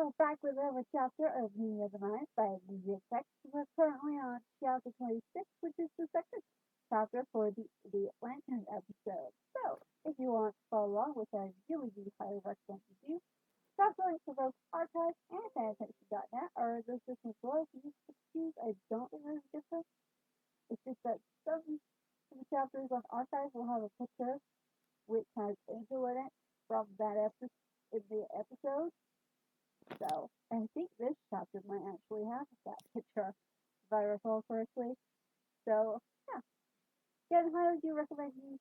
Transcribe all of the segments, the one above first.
we're back with another chapter of Meaning of the Mind by LizzeXX. We're currently on chapter 26, which is the second chapter for the Lantern episode. So, if you want to follow along, which I really do highly recommend you do, drop the link to both Archive and Fanfiction.net, or those different royalties excuse. I don't think there's a difference. It's just that some of the chapters on Archive will have a picture which has Angel in it from that episode in the episode. So, I think this chapter might actually have that picture, if I recall correctly. So, yeah. Again, highly do recommend you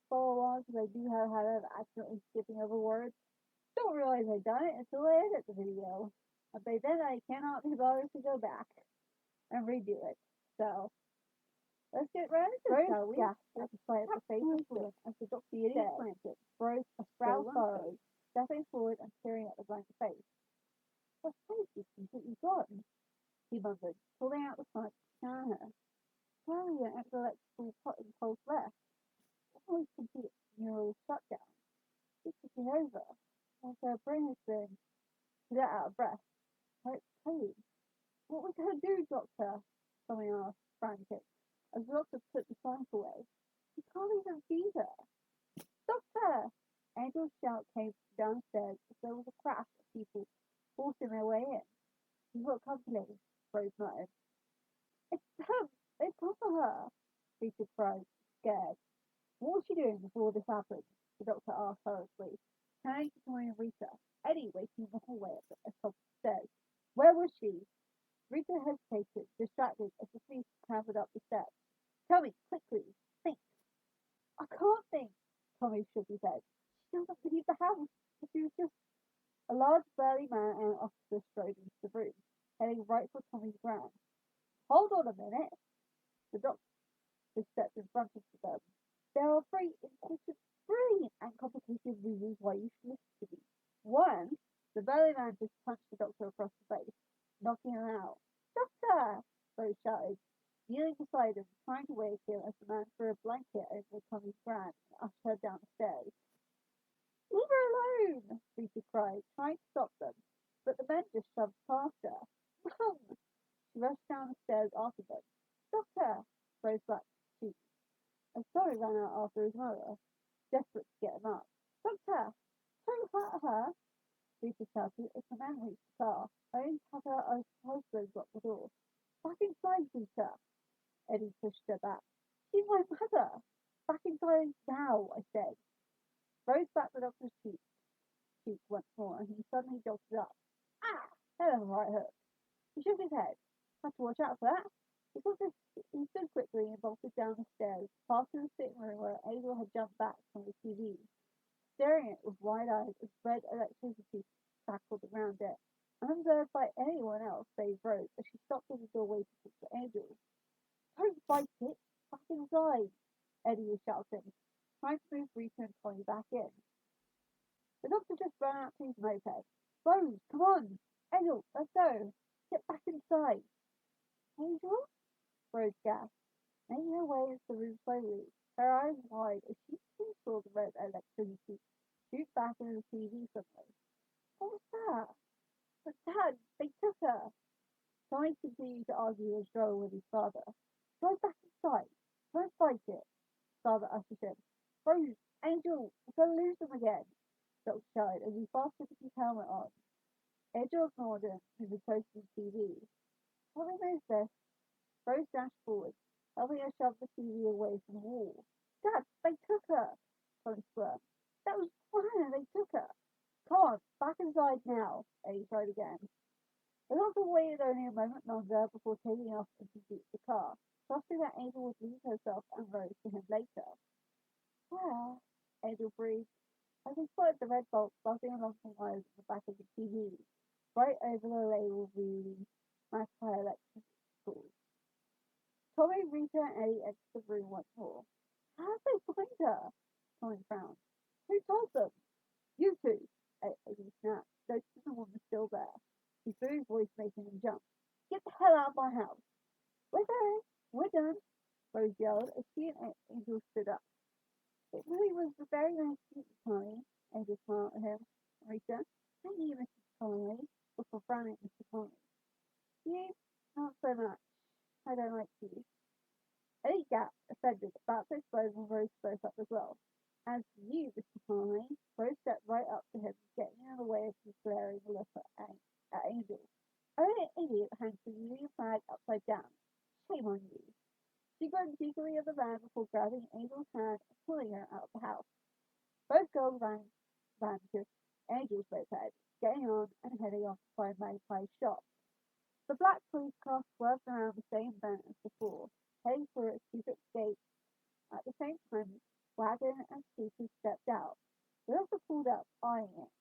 follow along because I do have a habit of accidentally skipping over words. Don't realize I've done it until I edit the video. But by then I cannot be bothered to go back and redo it. So, let's get right into it, shall we? Yeah, that's a sight of the face of Flynn as the doctor said, planted, broke a brow furrowed, stepping forward and staring at the blank face. Her face is completely gone, he mumbled, pulling out the phone to scan her. Clearly an epileptical impulse left. Almost complete neural shutdown. She took it over. As her brain has been let out of breath. Her pain. What was her do, doctor? Tommy asked, frantic, as the doctor put the phone away. He can't even feed her. Doctor! Angel's shout came downstairs as there was a crash of people forcing their way in. You've got company, Rose muttered. It's them! They've come for her! Rita cried, scared. What was she doing before this happened? The doctor asked hurriedly, turning to Tommy and Rita. Eddie waiting in the hallway at the top of the stairs. Where was she? Rita hesitated, distracted as the police clambered up the steps. Tell me, quickly, think. I can't think, Tommy shook his head. She doesn't leave the house. She was just a large burly man and an officer strode into the room, heading right for Tommy's ground. Hold on a minute. The doctor stepped in front of them. There are three important, brilliant and complicated reasons why you should listen to me. One, the burly man just punched the doctor across the face, knocking him out. Doctor! Rose shouted, kneeling beside him, trying to wake him as the man threw a blanket over Tommy's ground and ushered her down the stairs. Leave her alone! Rita cried, trying to stop them, but the men just shoved past her. Mum! She rushed down the stairs after them. Doctor! Rose slapped his cheek. And Tommy ran out after his mother, desperate to get him up. Doctor! Don't hurt her! Rita shouted as the man reached the car, only to have her husband block the door. Back inside, Rita! Eddie pushed her back. She's my mother! Back inside now, I said. Rose slapped the doctor's cheek once more, and he suddenly jolted up. Ah! That was a right hook. He shook his head. Have to watch out for that. He stood quickly and bolted down the stairs, past the sitting room where Angel had jumped back from the TV, staring at it with wide eyes as red electricity crackled around it, unobserved by anyone else save Rose as she stopped at the doorway to talk to Angel. Don't fight it! Back inside! Eddie was shouting, trying to move Rita and Tommy back in. The doctor just ran out to his moped. Rose, come on! Angel, let's go! Get back inside! Angel? Rose gasped, making her way into the room slowly, her eyes wide as she too saw the red electricity shoot back into the TV suddenly. What was that? But Dad, they took her! Tommy continued to argue his struggle with his father. Go back inside. Don't fight it. Father ushered him. Rose, Angel, we're going to lose them again. Doctor shouted as he fastened his helmet on. Angel ignored him, moving close to the TV. Tommy knows this. Rose dashed forward, helping her shove the TV away from the wall. Dad, they took her! Tommy squirmed. That was fine, they took her. Come on, back inside now, Eddie tried again. The doctor waited only a moment longer before taking off into the car, trusting that Angel would leave herself and Rose to him later. Well, Angel breathed, as he spotted the red bolt buzzing along the wires in the back of the TV, right over the label reading Magpie Electric Schools. Tommy, Rita, and Eddie entered the room once more. How did they find her? Tommy frowned. Who told them? You two, Eddie snapped, noticing the woman still there. His booming voice making him jump. Get the hell out of my house! We're done, Rose yelled as she and Angel stood up. It really was very nice to meet you, Tommy, Angel smiled at him. Rita, thank you, Mrs. fine. Rose stepped right up to him, getting in the way of his glaring look at Angel. Oh, idiot, hangs the Union flag upside down. Shame on you. She grinned cheekily at the man before grabbing Angel's hand and pulling her out of the house. Both girls ran to Angel's moped, getting on and heading off to find Magpie's shop. The black police car swerved around the same bend as before, heading for its secret gate. At the same time, wagon and scooters stepped out. They also pulled up, eyeing it,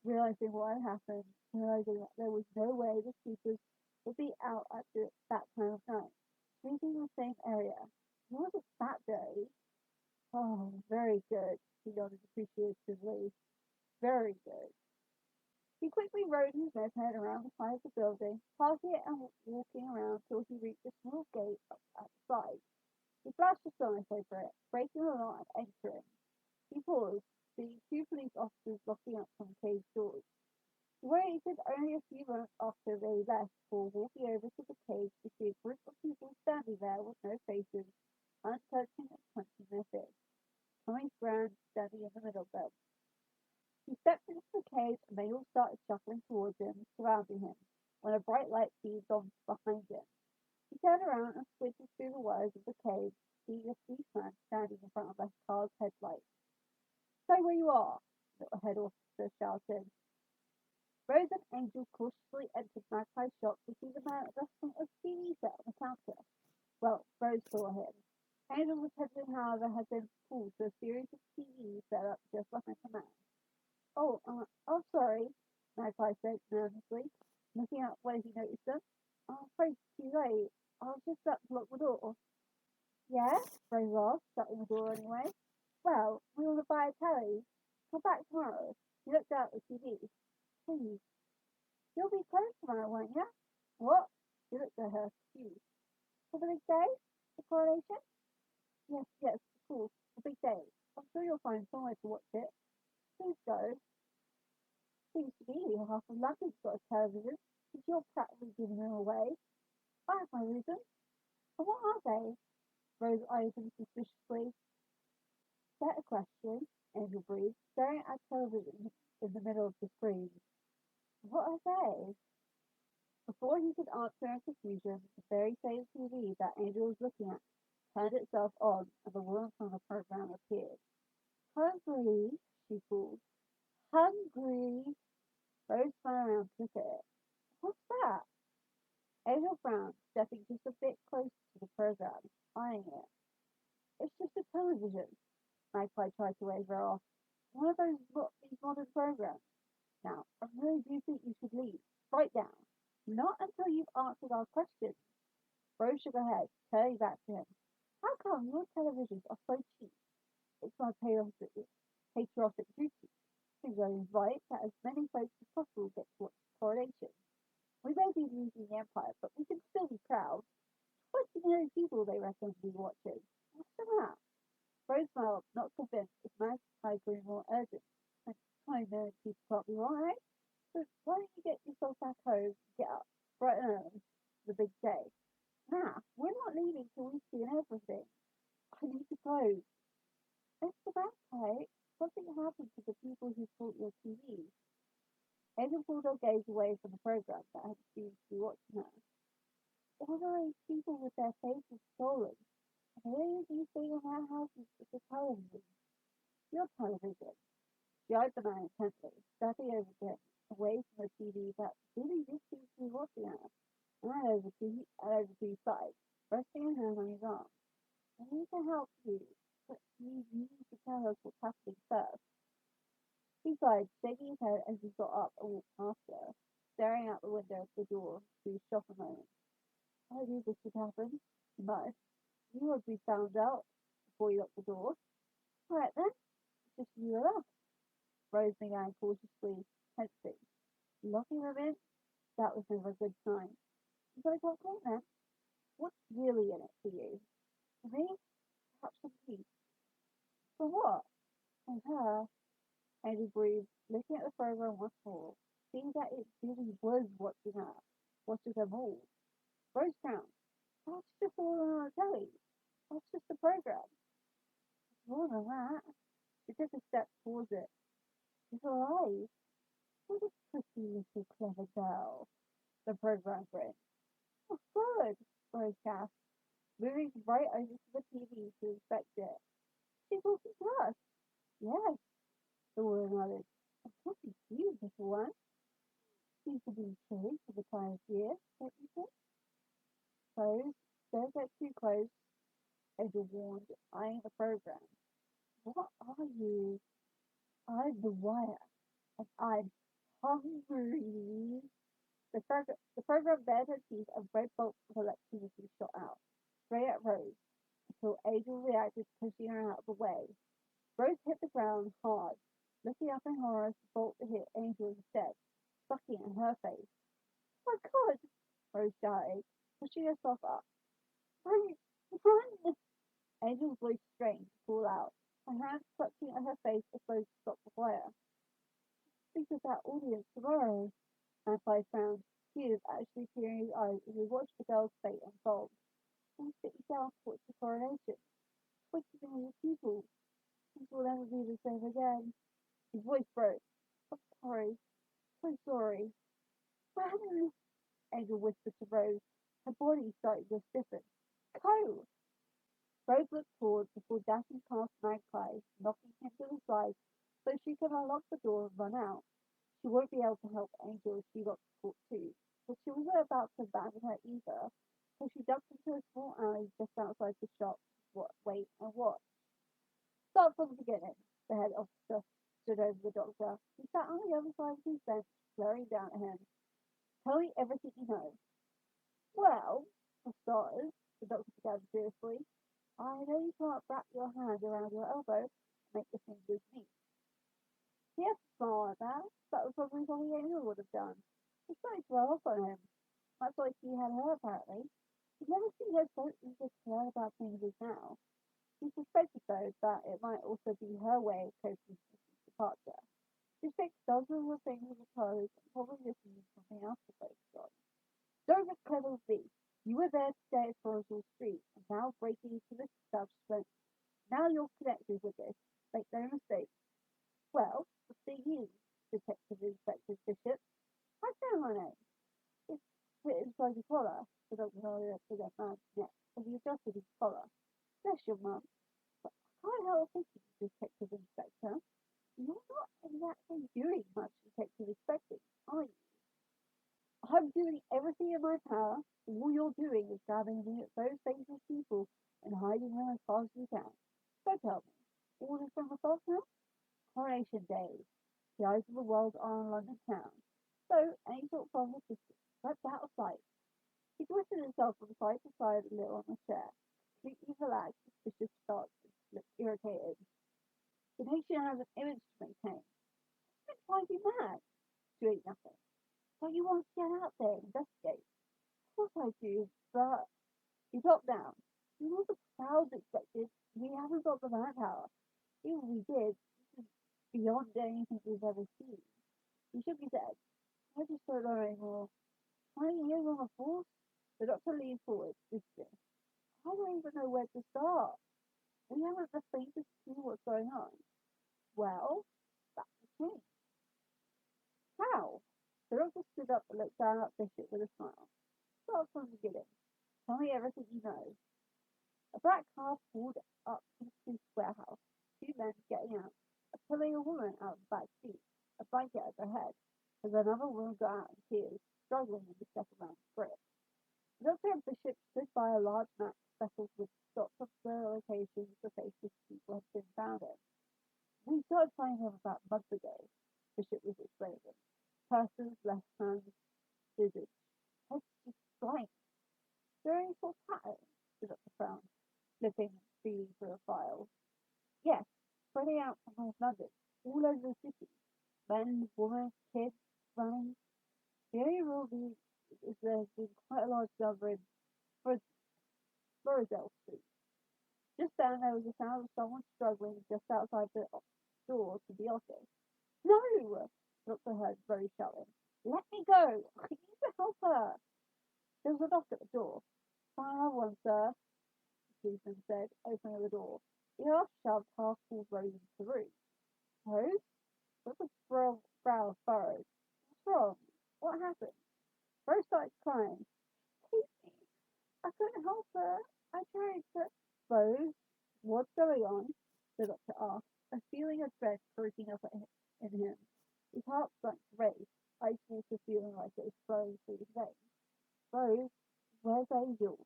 realizing what had happened, realizing that there was no way the scooters would be out at that time of night, sleeping in the same area. It wasn't that dirty. Oh, very good, he nodded appreciatively. Very good. He quickly rode his moped around the side of the building, parking it and walking around till he reached a small gate up at the side. He flashed a sign over it, breaking the law and entering. He paused, seeing two police officers locking up some cage doors. He waited only a few moments after they left before walking over to the cage to see a group of people standing there with no faces, untouching and punching their fists. Tommy's Brown standing in the middle of them. He stepped into the cage and they all started shuffling towards him, surrounding him, when a bright light beamed on behind him. He turned around and squinted through the wires of the cage, seeing a policeman standing in front of the car's headlights. Say where you are, the head officer shouted. Rose and Angel cautiously entered Magpie's shop to see the man adjusting a TV set on the counter. Well, Rose saw him. Angel's attention, however, had been pulled to a series of TVs set up just behind the man. Oh, sorry, Magpie said nervously, looking out when he noticed them. I'm afraid it's too late. I was just about to lock the door. Yeah? Rose asked, shutting the door anyway. Well, we want to buy a telly. Come back tomorrow. He looked out at the TV. Please. You'll be closed tomorrow, won't you? What? He looked at her, confused. For the big day? The coronation? Yes, of course. The big day. I'm sure you'll find somewhere to watch it. Please go. Seems to me half of London's got a television, and you're practically giving them away. I have my reasons. And what are they? Rose eyed him suspiciously. Better question, Angel breathed, staring at television in the middle of the screen. What are they? Before he could answer in confusion, the very same TV that Angel was looking at turned itself on, and the woman from the program appeared. Hungry, she called. Hungry. Rose spun around to look at it. What's that? Angel frowned, stepping just a bit closer to the program, eyeing it. It's just a television. Magpie tried to wave her off. One of these modern programs. Now, I really do think you should leave. Right now. Not until you've answered our questions. Rose shook her head, turning back to him. How come your televisions are so cheap? It's my patriotic duty. Because I invite that as many folks as possible get to watch the coronation. We may be losing the empire, but we can still be proud. 20 million people, they reckon, will be watching. What's the matter? Rose smiled, not convinced if Magpie grew more urgent. And 20 million people can't be wrong, eh? So why don't you get yourself back home and get up bright and early for the big day? Nah, we're not leaving till we've seen everything. I need to go. Mr. Magpie, something happened to the people who bought your TV. Angel pulled her gaze away from the program that had seemed to be watching her. All those people with their faces stolen. And the only new thing in that house is the television. Your television. She eyed the man intently, stepping over to him, away from the TV that really did seem to be watching her, and over to his side, resting her hand on his arm. I need to help you, but you need to tell us what's happening first. He sighed, shaking his head as he got up and walked past her, staring out the window of the door to his shop a moment. I knew this would happen, he muttered. You would be found out before you locked the door. All right then, it's just you and us. Rose began cautiously, tensing. Locking them in? That was never a good sign. You gotta go home then. What's really in it for you? For me? Perhaps some peace. For what? For her. Andrew breathed, looking at the program once more, seeing that it really was watching them all. Rose frowned. That's just all on our telly. That's just the program. More than that. She took a step towards it. She's alive. What a pretty little clever girl. The program grinned. Oh, good, Rose gasped, moving right over to the TV to inspect it. She's talking to us. Yes, the woman nodded. I'm talking to you, little one. Seems to be chilly for the time of year, don't you think? Rose, don't get too close, Edgar warned, eyeing the program. What are you? I'm the wire, and I'm hungry. The program bared her teeth and red bolts of electricity shot out, straight at Rose, until Angel reacted, pushing her out of the way. Rose hit the ground hard. Looking up in horror, the bolt hit Angel instead, sucking in her face. Oh my God! Rose shouted, pushing herself up. Run! Run! Angel's voice strained to call out, her hands clutching at her face as though to stop the fire. Think of that audience tomorrow. Magpie frowned, tears actually tearing his eyes as he watched the girl's fate unfold. Who's sitting down to watch the coronation? 20 million people. Things will never be the same again. His voice broke. I'm sorry. So sorry. Run! Angel whispered to Rose. Her body started to stiffen. Go! Rose looked forward before dashing past Magpie, knocking him to the side so she could unlock the door and run out. She won't be able to help Angel if she got caught too, but she wasn't about to abandon her either, so she ducked into a small alley just outside the shop to wait and watch. Start from the beginning, the head officer stood over the doctor. He sat on the other side of his bench, glaring down at him. Tell me everything you know. Well, for starters, the doctor began seriously, I know you can't wrap your hand around your elbow and make the fingers meet. He had to smile at that. That was probably something Angel would have done. It started to rub off on him, much like he had her apparently. He'd never seen her so eager to learn about things as now. He suspected, though, that it might also be her way of coping with his departure. She fixed dozens of things with her toes and probably just needed something else to focus on. Don't get clever with me. You were there today at Forestall Street, and now breaking into this establishment. Now you're connected with this. Make no mistake. Well, the thing is, Detective Inspector Bishop, I know my name. It's fit inside your collar. The doctor held it up to that man's neck as he adjusted his collar. Bless your mum. But I can't help thinking, Detective Inspector, you're not exactly doing much detective inspecting, are you? I'm doing everything in my power. All you're doing is grabbing me at those famous people and hiding them as fast as you can. So tell me, orders from above now? Coronation Day. The eyes of the world are on London town. So any sort of problem with distance, swept out of sight. He twisted himself from side to side a little on the chair, completely relaxed, suspicious thoughts looked irritated. The nation has an image to maintain. It's drive you mad. You ain't nothing. Don't you want to get out there and investigate? Of course I do, but he dropped down. You know the crowds expected. We haven't got the manpower. Even if we did, this is beyond anything we've ever seen. He shook his head. I just don't know anymore. 20 years on the force? The doctor leaned forward, listening. I don't even know where to start. We haven't the faintest clue what's going on. Well, that's the thing. How? The doctor stood up and looked down at Bishop with a smile. Start from the beginning. Tell me everything you know. A black car pulled up to the police warehouse. Two men getting out. Pulling a woman out of the back seat, a blanket over her head, as another woman got out in tears, struggling with the second round grip. The doctor and Bishop stood by a large map speckled with dots of the locations the faces of people had been found in. We started finding them about a month ago, Bishop was explaining. Persons, left hands, visage, heads just blank. Is there any sort of pattern? The doctor frowned, flipping and feeling through a file. Yes, spreading out from North London, all over the city. Men, women, kids, running. The only rule is there's been quite a large number in Florida Street. Just then there was a sound of someone struggling just outside the door to the office. No! Doctor heard very shouting. Let me go! I need to help her! There was a knock at the door. Find another one, sir, the policeman said, opening the door. Eeyore shoved half-full Rose into the room. Rose? River's brow furrowed. What's wrong? What happened? Rose started crying. Excuse me. I couldn't help her. I tried to. Rose, what's going on? The doctor asked, a feeling of dread surging up in him. His heart started to race, ice water feeling like it was flowing through his veins. Rose, where's Angel?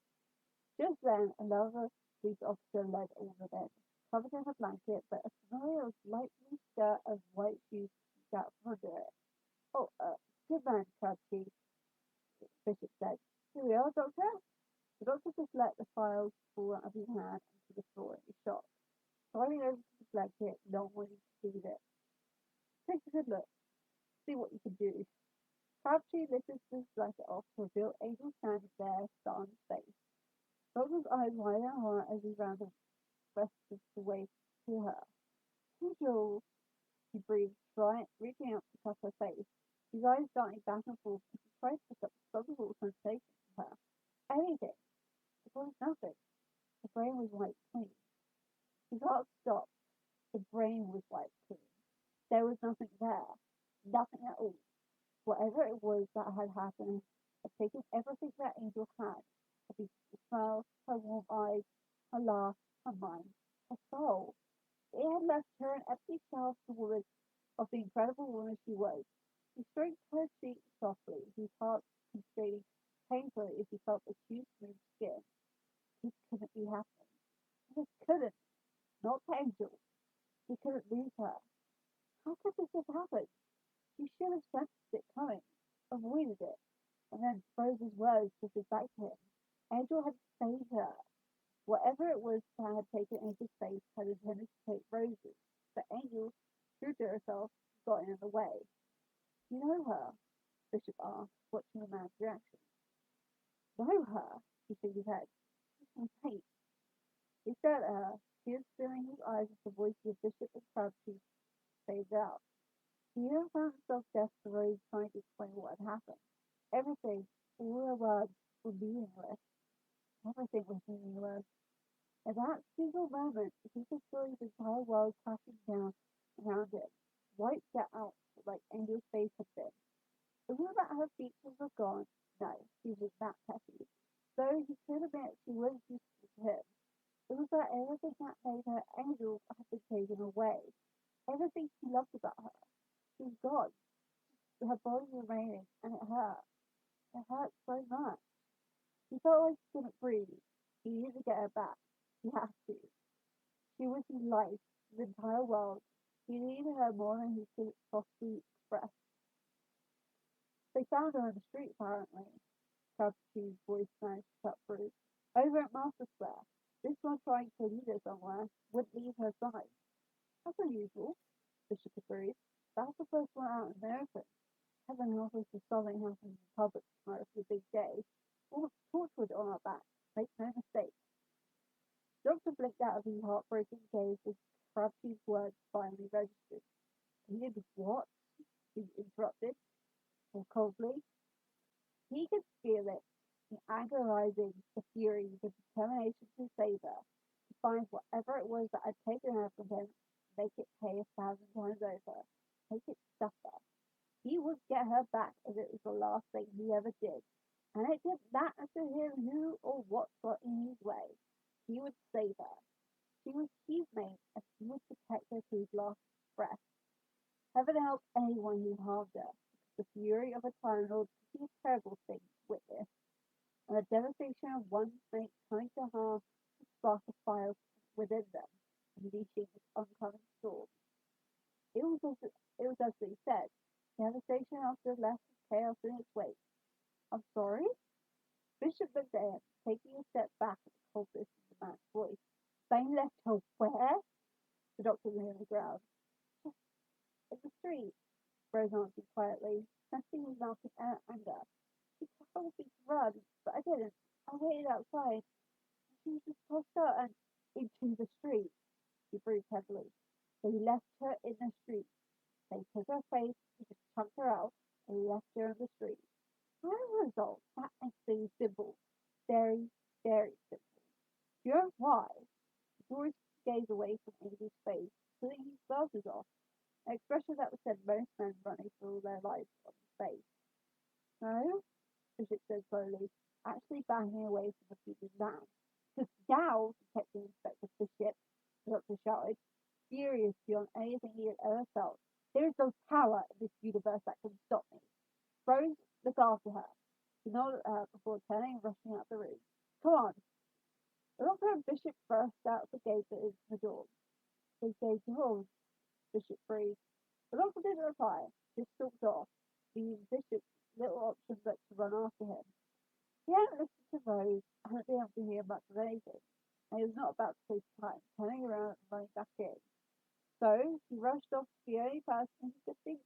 Just then, another police officer led all of them, covered in a blanket, but a familiar light blue skirt and white shoes got under it. Oh, good man, Crabtree, Bishop said. Here we are, Doctor. The doctor just let the files fall out of his hand onto the floor in his shock. Sliding over to the blanket, not wanting to see it. Take a good look. See what you can do. Crabtree lifted his blanket off to reveal Angel standing there, star on his face. Doctor's eyes wide and hard as he ran the rest of the way to her. Angel, he breathed, reaching out to touch her face. His eyes darting back and forth as he tried to stop the soluble sensation from her. Anything. It was nothing. The brain was wiped clean. His heart stopped. The brain was wiped clean. There was nothing there. Nothing at all. Whatever it was that had happened had taken everything that Angel had. The smile, her warm eyes, her laugh, her mind, her soul. It had left her an empty shell of the incredible woman she was. He stroked her cheek softly, his heart constraining painfully as he felt the cute, smooth skin. This couldn't be happening. This couldn't. Not Angel. He couldn't lose her. How could this have happened? She should have sensed it coming, avoided it, and then Rose's words drifted back to him. Angel had saved her. Whatever it was that had taken Angel's face had intended to take Rose's, but Angel, true to herself, got in the way. You know her? Bishop asked, watching the man's reaction. Know her? He shook his head. She's my mate. He stared at her, tears filling his eyes as the voices of Bishop and Crabtree faded out. He even found himself deaf to Rose trying to explain what had happened. Everything, all her words, were meaningless. Everything was meaningless. At that single moment, he could feel his entire world crashing down around him, wiped out like Angel's face had been. It wasn't that her features were gone. No, he was that petty. Though he could admit she was useful to him. It was that everything that made her Angel had been taken away. Everything he loved about her. She was gone. Her body remaining, and it hurt. It hurt so much. He felt like he couldn't breathe. He needed to get her back. He had to. She was his life, his entire world. He needed her more than he could possibly express. They found her on the street, apparently. Crabtree's voice managed to cut through. Over at Master Square. This one trying to lead her somewhere wouldn't leave her side. That's unusual, Bishop agreed. That's the first one out in the open. Heaven help us if something happens in public tomorrow for the big day. We'll torchwood on our back. Make no mistake. The doctor blinked out of his heartbroken gaze as Crabtree's words finally registered. He did what? He interrupted, more coldly. He could feel it, the anger rising, the fury, the determination to save her, to find whatever it was that had taken her from him, make it pay 1,000 times over, make it suffer. He would get her back if it was the last thing he ever did, and it didn't matter to him who or what got in his way. He would save her. She was his mate, and he would protect her to his last breath. Heaven help anyone who harmed her, because the fury of a Time Lord could be a terrible thing to witness, and the devastation of one mate coming to harm would spark a fire within them, unleashing its oncoming storm. It was as they said, devastation after left chaos in its wake. I'm sorry? Bishop looked at him, taking a step back at the coldness in the man's voice. They left her where? The doctor nearly growled. Just in the street, Rose answered quietly, sensing his mounting anger. She told me to run, but I didn't. I waited outside, and she was just tossed out and into the street. He breathed heavily. They left her in the street. They took her face, he just chunked her out, and left her in the street. As a result, that makes things simple. Very, very simple. Do you know why? George gazed away That would send most men running for all their lives on space. No, Bishop said slowly, actually backing away from the future's van. Because now, Detective Inspector Bishop, the doctor shouted, furious beyond anything he had ever felt. There is no power in this universe that can stop me. Rose, look after her. He nodded at her before turning and rushing out the room. Come on. The doctor and Bishop burst out the gate that is the door. They say George, Bishop breathed. The doctor didn't reply, just stalked off, leaving Bishop little option but to run after him. He hadn't listened to Rose, hadn't been able to hear much of anything, and he was not about to waste time turning around and running back in. So he rushed off to the only person he could think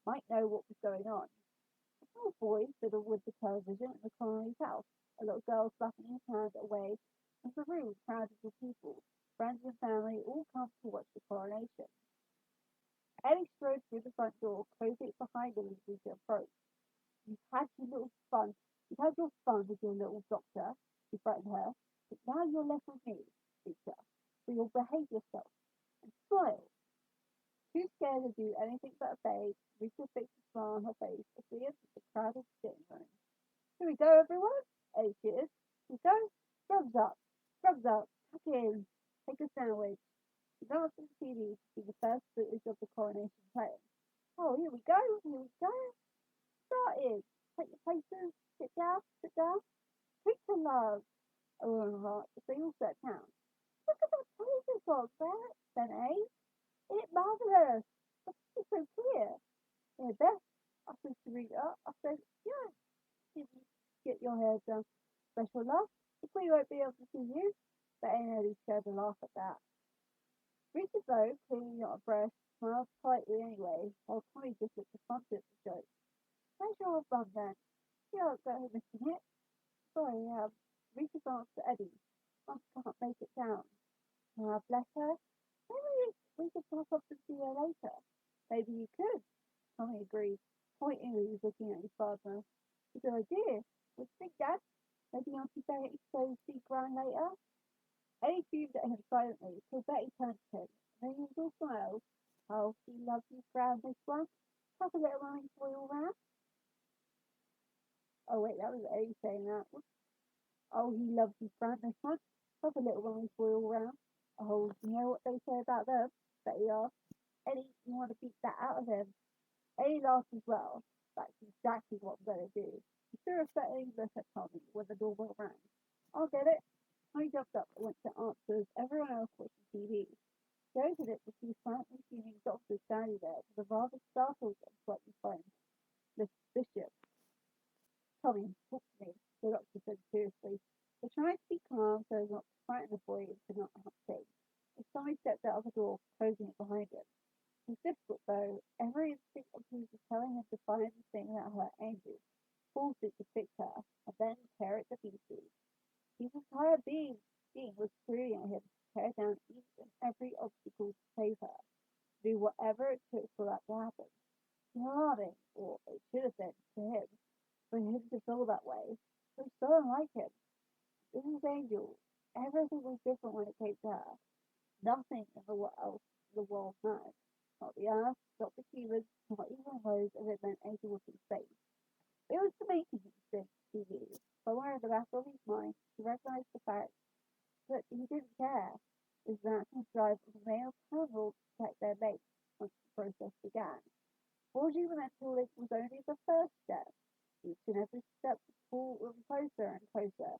might know what was going on. A small boy fiddled with the television in the colony's house, a little girl slapping his hand away as the room crowded with people, friends and family all come to watch the coronation. Ellie strode through the front door, closing it behind him as Rita approached. You've had your little fun. You've had your fun with your little doctor, he frightened her. But now you're left with me, Rita. So you'll behave yourself and smile. Too scared to do anything but obey, Rita fixed a smile on her face as we entered the crowded sitting room. Here we go, everyone, Ellie cheered. Here we go. Scrubs up. Scrubs up. Tuck in. Take a sandwich. He glanced at the TV to see the first footage of the coronation playing. Oh, here we go. Here we go. Started. Take your places. Sit down. Sit down. Treat to love. A woman remarked as they all sat down. Look at that television box there, then, eh? Isn't it marvellous? It's so clear. Yeah, Beth, I said to Rita. I said, yeah, did you get your hair done? Special love? If we won't be able to see you. But ain't really scared to laugh at that. Rita, though, clearly not abreast, smiled politely anyway, while Tommy just looked affronted at the joke. Where's your old bum then? You don't go missing it. Sorry, Rita glanced at Eddie. Mum can't make it down. Bless her. Maybe we could pop up and see her later. Maybe you could, Tommy agreed, pointedly looking at his father. It's a good idea. What do you think, Dad? Maybe Auntie Betty goes see Gran later? Eddie beamed at him silently till Betty turned to him, and then he was all smiles. Oh, he loves his Gran, this one. Have a little running boy all round. Oh, wait, that was Eddie saying that. Oh, he loves his Gran, this one. Have a little running boy all round. Oh, you know what they say about them? Betty asked. Eddie, you want to beat that out of him? Eddie laughed as well. That's exactly what I'm going to do. He threw a threatening look at Tommy when the doorbell rang. I'll get it. Tommy jumped up and went to answer as everyone else watching TV. He opened it to see silently fuming doctors standing there with a rather startled and slightly frightened Miss Bishop. Tommy, talk to me, the doctor said seriously. They're trying to be calm so as not to frighten the boy into not acting. As Tommy stepped out of the door, closing it behind him. It was difficult, though. Every instinct of his was telling him to find the thing that hurt Angel, force it to fix her, and then tear it to pieces. His entire being was screaming at him to tear down each and every obstacle to save her, to do whatever it took for that to happen. Alarming, or it should have been, to him, for him to feel that way. It was so unlike him. This was Angel. Everything was different when it came to her. Nothing in the world mattered. Not the earth, not the humans, not even Rose as it meant anything would be safe. It was the making instinct, he knew. Somewhere in the back of his mind, he recognized the fact that he didn't care. His natural drive of a male carnivore to protect their mates once the process began. Forging the mental link was only the first step. Each and every step would pull them closer and closer,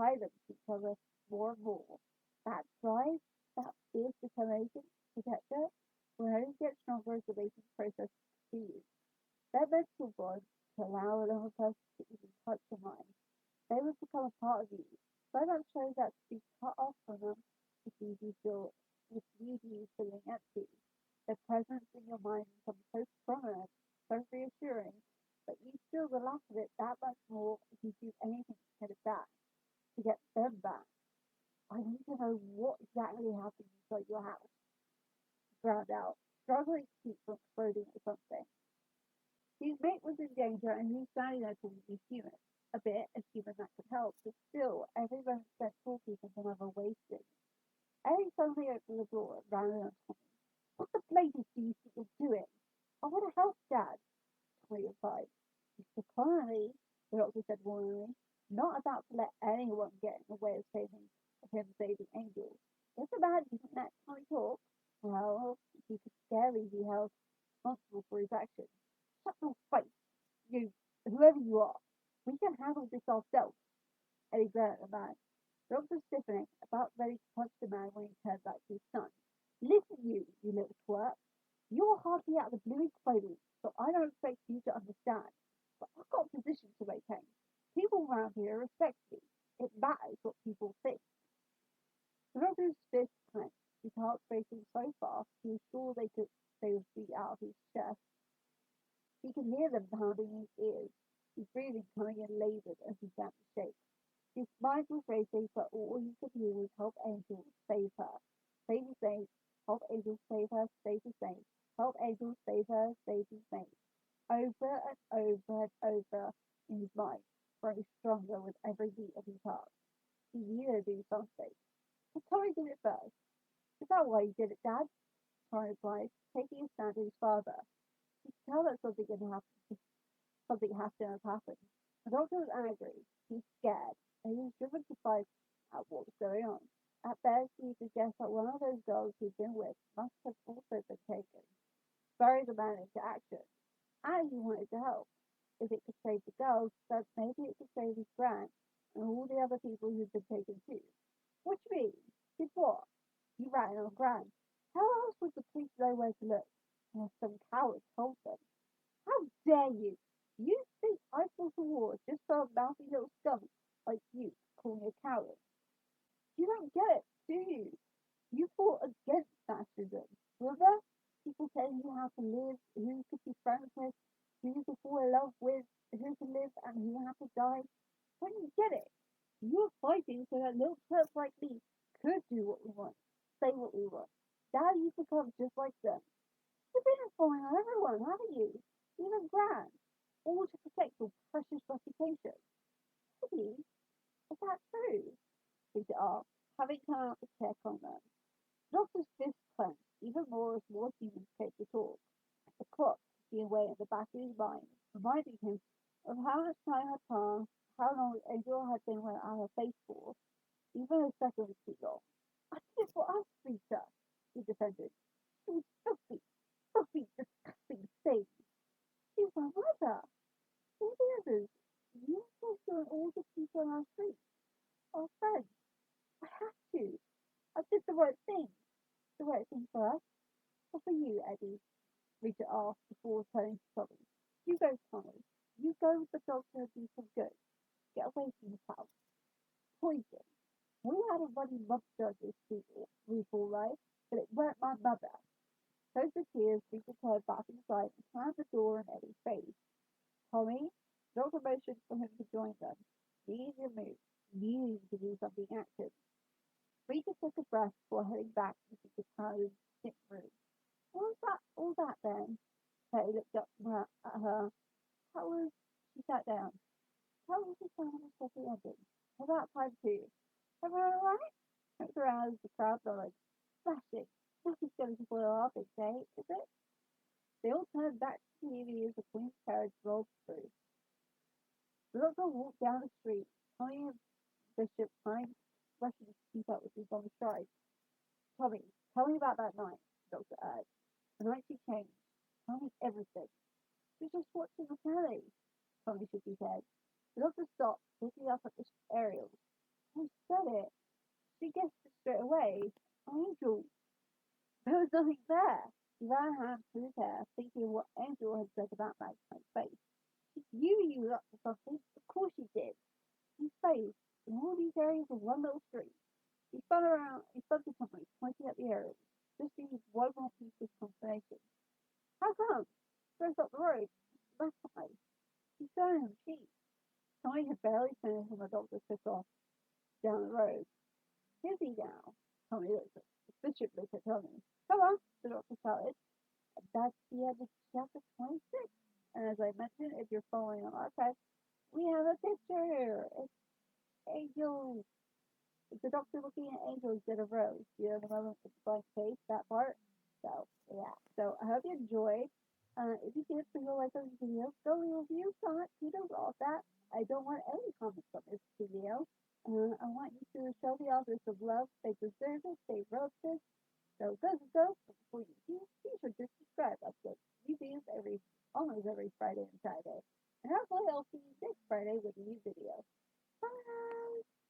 tie them to each other more and more. That drive, that fierce determination to protect her, will only get stronger as the mating process continues. Their mental bond, to allow another person to even touch your mind, they would become a part of you. So much so that to be cut off from them would leave you feeling empty. Their presence in your mind becomes so prominent, so reassuring, that you feel the lack of it that much more if you do anything to get it back, to get them back. I need to know what exactly happened inside your house. He ground out, struggling to keep from exploding at something. His mate was in danger and he was standing there talking to human. A bit as human that could help, but still, every moment spent talking was another wasted. Ellie suddenly opened the door and ran in on Tommy. What the blazes do you think you're doing? his actions. Shut your face, you, whoever you are. We can handle this ourselves. Eddie glared at the man. The dog was stiffening, about ready to punch the man when he turned back to his son. Listen, you little twerp. You're hardly out of the bluey cradle, so I don't expect you to understand. But I've got a position to maintain. People around here respect me. It matters what people think. The doctor's fist clenched, his heart racing so fast he was sure they would beat out of his chest. He could hear them pounding in his ears, his breathing coming in labored as he began to shake. His mind was racing, but all he could hear was help Angel save her. Save the saint, help Angel save her, save the saint, help Angel save her, save the saint. Over and over and over in his mind, growing stronger with every beat of his heart. He needed to do something. But Tommy did it first. Is that why you did it, Dad? Tommy replied, taking a stand with his father. You could tell that something has to have happened. The doctor was angry. He was scared, and he was driven to find out what was going on. At best, he suggests that one of those girls he'd been with must have also been taken. Spurring the man into action. And he wanted to help. If it could save the girls, then maybe it could save his grand and all the other people who'd been taken too. What do you mean? Did what? You ran on Gran. How else would the police know where to look? Unless some coward told them. How dare you? You think I fought a war just for a mouthy little skunk like you calling me a coward? You don't get it, do you? You fought against fascism. Remember? People telling you how to live, who you could be friends with, who you could fall in love with, who to live and who had to die. Don't you get it? You were fighting so that little turks like me could do what we want, say what we want. Now you've become just like them. You've been falling on everyone, haven't you? Even Gran. All to protect your precious reputation. Piggy, is that true? Peter asked, having come out to check on them. The doctor's fist clenched even more as more humans came to talk. The clock ticking away in the back of his mind, reminding him of how much time had passed, how long Angel had been without her face for. Even a second was too long. I did it for us, Peter, he defended. She was filthy, filthy, disgusting thing. She was my mother. All the others, you also and all the people on our street, our friends. I have to. I did the right thing. The right thing for us. Or for you, Eddie, Rita asked before turning to Tommy. You go, Tommy. You go with the doctor and do some good. Get away from this house. Poison. We had a running monster on this roof all right, but it weren't my mother. Close the tears, Rita turned back inside and slammed the door in Eddie's face. Tommy, the doctor motioned for him to join them. Needing to move. Needing to do something active. Rita took a breath before heading back into the crowded sick room. What was that all that then? Betty looked up from at her. How was she sat down? How was the sound of coffee ending? About time too. Everyone alright? Looked around as the crowd nodded. Smashing. Nothing's going to spoil our big day, is it? They all turned back to the TV as the Queen's carriage rolled through. The doctor walked down the street, Tommy and Bishop rushing to keep up with his on the stride. Tommy, tell me about that night, the doctor urged. The night she changed. Tell me everything. She was just watching the telly. Tommy shook his head. The doctor stopped, looking up at the aerials. Who said it? She guessed it straight away. Angel. There was nothing there. He ran a hand through his hair, thinking of what Angel had said about Magpie's face. She knew he was up to something. Of course she did. His face, in all these areas of one little street. He spun to Tommy, pointing at the aerials, just to use one more piece of confirmation. How come? Goes up the road. Magpie. He's going on sheep. Tommy had barely finished when the doctor took off down the road. Is he now? Tommy looked at the Bishop looked at Tommy. Come on, the doctor shouted. And that's the end of chapter 26. And as I mentioned, if you're following on our page, we have a picture here. It's Angel. It's the doctor looking at Angel instead of Rose. You know the moment with the blank face, that part? So, yeah. So, I hope you enjoyed. If you did, please like this video. Go leave a review, comment, kudos, all that. I don't want any comments on this video. I want you to show the authors some love. They deserve it. They wrote this. So go. But before you do, be sure to subscribe. That's good. videos almost every Friday and Saturday. And hopefully I'll see you next Friday with a new video. Bye!